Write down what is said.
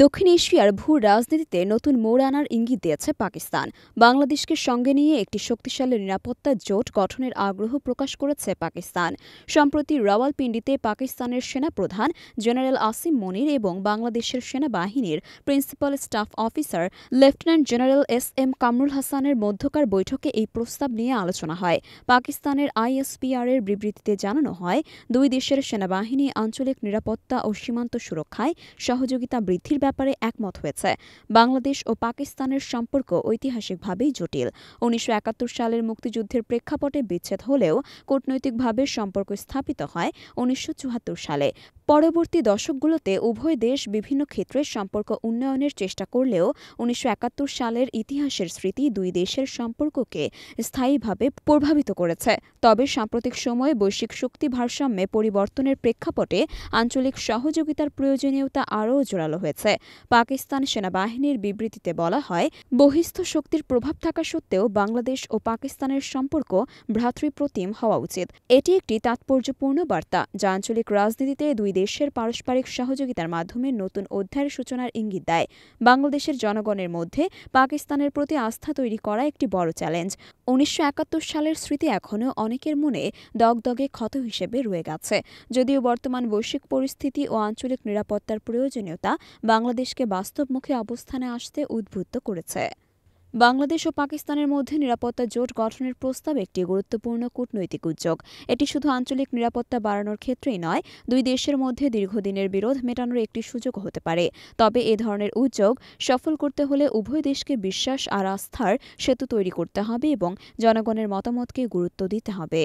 দক্ষিণ এশিয়ার ভূ রাজনীতিতে নতুন মোড় আনার ইঙ্গিত দিয়েছে পাকিস্তান। বাংলাদেশকে সঙ্গে নিয়ে একটি শক্তিশালী নিরাপত্তা জোট গঠনের আগ্রহ প্রকাশ করেছে পাকিস্তান। সম্প্রতি রাওয়ালপিন্ডিতে পাকিস্তানের সেনাপ্রধান জেনারেল আসিম মনির এবং বাংলাদেশের সেনাবাহিনীর principal staff officer lieutenant general S Kamrul হাসানের মধ্যকার বৈঠকে এই প্রস্তাব নিয়ে আলোচনা হয়। পাকিস্তানের আইএসপিআর-এর বিবৃতিতে জানানো হয়, দুই দেশের সেনাবাহিনী আঞ্চলিক নিরাপত্তা ও সীমান্ত সুরক্ষায় সহযোগিতা বৃদ্ধির ব্যাপারে একমত হয়েছে। বাংলাদেশ ও পাকিস্তানের সম্পর্ক ঐতিহাসিকভাবেই জটিল। ১৯৭১ সালের মুক্তিযুদ্ধের প্রেক্ষাপটে বিচ্ছেদ হলেও কূটনৈতিকভাবে সম্পর্ক স্থাপিত হয় ১৯৭৪ সালে। পরবর্তী দশকগুলোতে উভয় দেশ বিভিন্ন ক্ষেত্রে সম্পর্ক উন্নয়নের চেষ্টা করলেও ১৯৭১ সালের ইতিহাসের স্মৃতি দুই দেশের সম্পর্ককে স্থায়ীভাবে প্রভাবিত করেছে। তবে সাম্প্রতিক সময়ে বৈশ্বিক শক্তি ভারসাম্যে পরিবর্তনের প্রেক্ষাপটে আঞ্চলিক সহযোগিতার প্রয়োজনীয়তা আরও জোরালো হয়েছে। পাকিস্তান সেনাবাহিনীর বিবৃতিতে বলা হয়, বহিস্থ শক্তির প্রভাব থাকা সত্ত্বেও বাংলাদেশ ও পাকিস্তানের সম্পর্ক ভ্রাতৃপ্রতিম হওয়া উচিত। এটি একটি তাৎপর্যপূর্ণ বার্তা, যা আঞ্চলিক রাজনীতিতে দুই দেশের পারস্পরিক সহযোগিতার মাধ্যমে নতুন অধ্যায়ের সূচনার ইঙ্গিত দেয়। বাংলাদেশের জনগণের মধ্যে পাকিস্তানের প্রতি আস্থা তৈরি করা একটি বড় চ্যালেঞ্জ। ১৯৭১ সালের স্মৃতি এখনও অনেকের মনে দগদগে ক্ষত হিসেবে রয়ে গেছে। যদিও বর্তমান বৈশ্বিক পরিস্থিতি ও আঞ্চলিক নিরাপত্তার প্রয়োজনীয়তা বাংলাদেশকে বাস্তবমুখী অবস্থানে আসতে উদ্বুদ্ধ করেছে। বাংলাদেশ ও পাকিস্তানের মধ্যে নিরাপত্তা জোট গঠনের প্রস্তাব একটি গুরুত্বপূর্ণ কূটনৈতিক উদ্যোগ। এটি শুধু আঞ্চলিক নিরাপত্তা বাড়ানোর ক্ষেত্রেই নয়, দুই দেশের মধ্যে দীর্ঘদিনের বিরোধ মেটানোর একটি সুযোগ হতে পারে। তবে এ ধরনের উদ্যোগ সফল করতে হলে উভয় দেশকে বিশ্বাস আর আস্থার সেতু তৈরি করতে হবে এবং জনগণের মতামতকে গুরুত্ব দিতে হবে।